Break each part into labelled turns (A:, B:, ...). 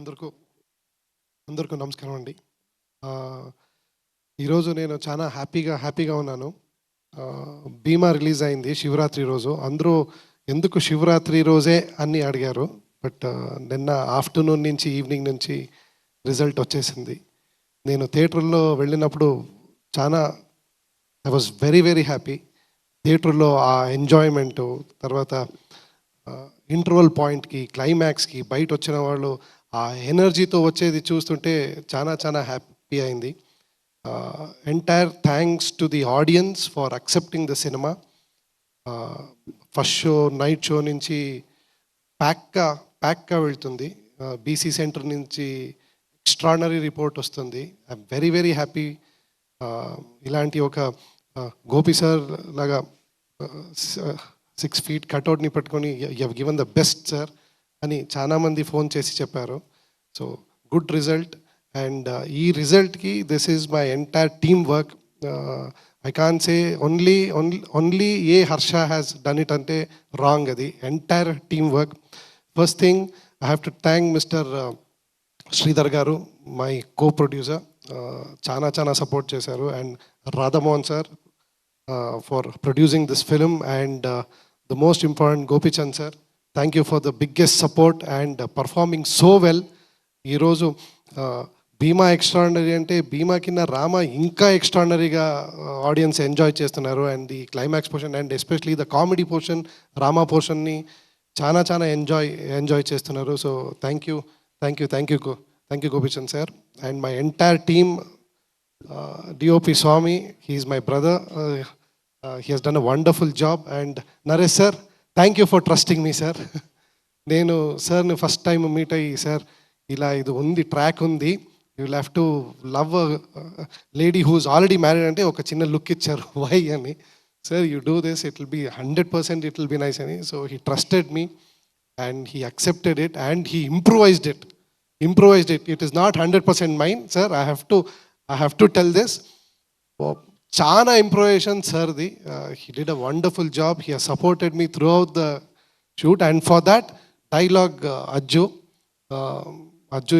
A: అందరికీ అందరికీ నమస్కారం అండి. ఈరోజు నేను చాలా హ్యాపీగా ఉన్నాను. భీమా రిలీజ్ అయింది శివరాత్రి రోజు. అందరూ ఎందుకు శివరాత్రి రోజే అని అడిగారు. బట్ నిన్న ఆఫ్టర్నూన్ నుంచి ఈవినింగ్ నుంచి రిజల్ట్ వచ్చేసింది. నేను థియేటర్లో వెళ్ళినప్పుడు చాలా ఐ వాజ్ వెరీ హ్యాపీ. థియేటర్లో ఆ ఎంజాయ్మెంటు, తర్వాత ఇంటర్వల్ పాయింట్కి, క్లైమాక్స్కి బయట వచ్చిన వాళ్ళు ఆ ఎనర్జీతో వచ్చేది చూస్తుంటే చాలా హ్యాపీ అయింది. Entire thanks to the audience for accepting the cinema. First show, night show నుంచి ప్యాక్గా వెళ్తుంది. బీసీ సెంటర్ నుంచి ఎక్స్ట్రాడినరీ రిపోర్ట్ వస్తుంది. I'm very happy. ఇలాంటి ఒక గోపి సార్ లాగా 6 feet కట్అవుట్ని పట్టుకొని you have given the best sir అని చాలామంది ఫోన్ చేసి చెప్పారు. So good result. అండ్ ఈ రిజల్ట్కి this is my entire team work. I can say only a Harsha has done it అంటే రాంగ్. అది entire team work. First thing I have to thank mister Sridhar garu, my co producer. చాలా support చేశారు. And Radhamohan sir for producing this film, and the most important Gopi Chand sir, thank you for the biggest support and performing so well. Ee roju Bhima extraordinary ante Bhima kinna Rama inka extraordinary ga audience enjoy chestunaru, and the climax portion and especially the comedy portion, Rama portion ni చాలా enjoy chestunaru. So thank you Gopi Chand sir and my entire team. DOP Swami, he is my brother. He has done a wonderful job. And Naresh sir, thank you for trusting me sir. నేను సార్ని first time meet అయ్యి, sir ఇలా ఇది ఉంది, track ఉంది, you will have to love lady who is already married అంటే ఒక చిన్న లుక్ ఇచ్చారు. వై అని, sir you do this, it will be 100% it will be nice అని. So he trusted me and he accepted it and he improvised it. It is not 100% mine sir. I have to tell this. Chana improvisation sirdi. He did a wonderful job. He has supported me throughout the shoot, and for that dialogue Ajju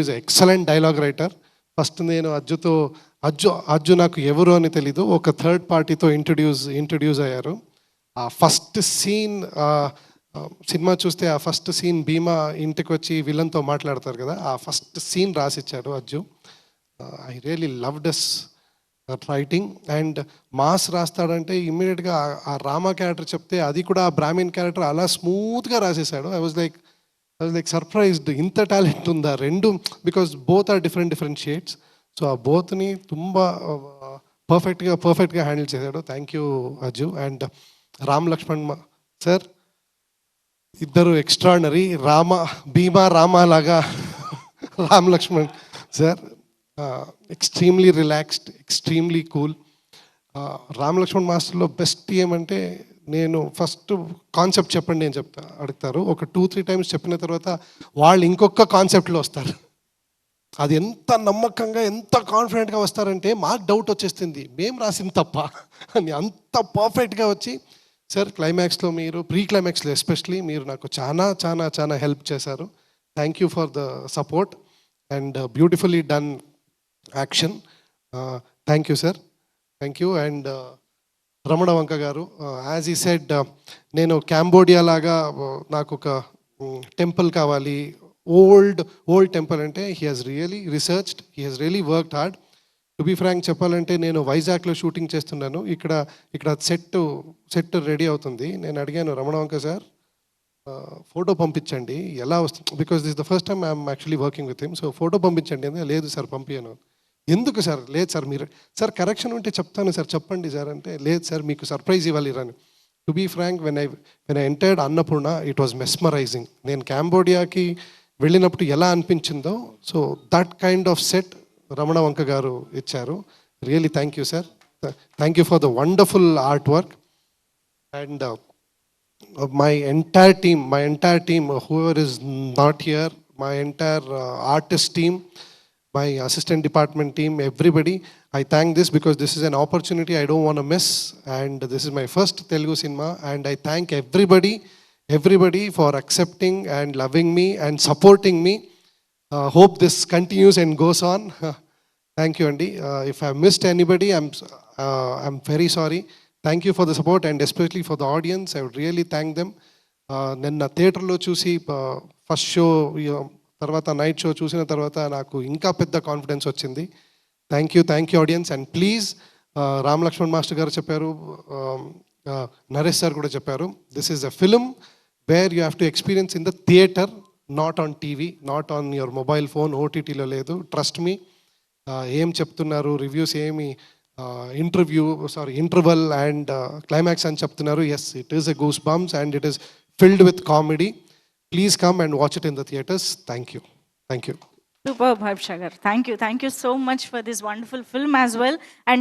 A: is an excellent dialogue writer. First nenu Ajju naku evaru ani telidu, oka third party to introduce ayyaru. First scene cinema చూస్తే ఆ first scene భీమా ఇంటికి వచ్చి విలన్తో మాట్లాడతారు కదా, ఆ first scene రాసిచ్చాడు Ajju. I really loved his writing. And mass రాస్తాడంటే ఇమ్మీడియట్గా ఆ రామా క్యారెక్టర్ చెప్తే అది కూడా ఆ బ్రాహ్మిన్ క్యారెక్టర్ అలా స్మూత్గా రాసేసాడు. ఐ వాజ్ లైక్ సర్ప్రైజ్డ్, ఇంత టాలెంట్ ఉందా రెండు, because both are different shades. So ఆ బోత్ని ತುಂಬ పర్ఫెక్ట్గా హ్యాండిల్ చేశాడు. Thank you Ajju. And Ram Laxman sir, ఇద్దరు ఎక్స్ట్రాడినరీ. భీమా రామా లాగా Ram Laxman sir extremely relaxed, extremely cool. Ram Laxman మాస్టర్లో బెస్ట్ ఏమంటే, నేను ఫస్ట్ కాన్సెప్ట్ చెప్పండి అని అడుగుతారు. ఒక 2-3 times చెప్పిన తర్వాత వాళ్ళు ఇంకొక కాన్సెప్ట్లో వస్తారు. అది ఎంత నమ్మకంగా, ఎంత కాన్ఫిడెంట్గా వస్తారంటే మాకు డౌట్ వచ్చేస్తుంది, మేము రాసింది తప్ప అని. అంత పర్ఫెక్ట్గా వచ్చి, సార్ క్లైమాక్స్లో మీరు, ప్రీ క్లైమాక్స్లో ఎస్పెషలీ మీరు నాకు చాలా హెల్ప్ చేశారు. Thank you for the support and beautifully done action. Thank you sir, thank you. And Ramana Vanka గారు, యాజ్ ఈ సెడ్, నేను కాంబోడియా లాగా నాకు ఒక టెంపుల్ కావాలి, ఓల్డ్ టెంపుల్ అంటే he has really researched, he has really worked hard. To be frank చెప్పాలంటే, నేను వైజాగ్లో షూటింగ్ చేస్తున్నాను. ఇక్కడ సెట్ రెడీ అవుతుంది. నేను అడిగాను రమణ వంక సార్, ఫోటో పంపించండి, ఎలా వస్తుంది, because this the first time I'm actually working with him. So photo పంపించండి అంటే, లేదు సార్ పంపించాను. ఎందుకు సార్? లేదు సార్, మీరు సార్ కరెక్షన్ ఉంటే చెప్తాను సార్, చెప్పండి సార్ అంటే, లేదు సార్ మీకు సర్ప్రైజ్ ఇవ్వాలి రాని. To be frank, when I entered Annapurna, it was mesmerising. నేను కాంబోడియాకి వెళ్ళినప్పుడు ఎలా అనిపించిందో, so that kind of set Ramana Vanka garu ఇచ్చారు. Really thank you sir. Thank you for the wonderful artwork. And my entire team, whoever is not here, my entire artist team, my assistant department team, everybody, I thank this because this is an opportunity I don't want to miss, and this is my first Telugu cinema, and I thank everybody for accepting and loving me and supporting me. Hope this continues and goes on. Thank you, Andy. If I missed anybody, I'm very sorry. Thank you for the support and especially for the audience. I would really thank them. నిన్న థియేటర్లో చూసి first show తర్వాత night show చూసిన తర్వాత నాకు ఇంకా పెద్ద confidence వచ్చింది. Thank you audience. And please Ram Laxman master garu చెప్పారు, నరేష్ సార్ కూడా చెప్పారు, this is a film where you have to experience in the theatre, not on TV, not on your mobile phone, ఓటీటీలో లేదు. Trust me. ఏం చెప్తున్నారు రివ్యూస్, ఏమి interval and climax అని చెప్తున్నారు. Yes, it is a goosebumps and it is filled with comedy. Please come and watch it in the theaters. Thank you.
B: Superb, Bhavsha garu. Thank you so much for this wonderful film as well. And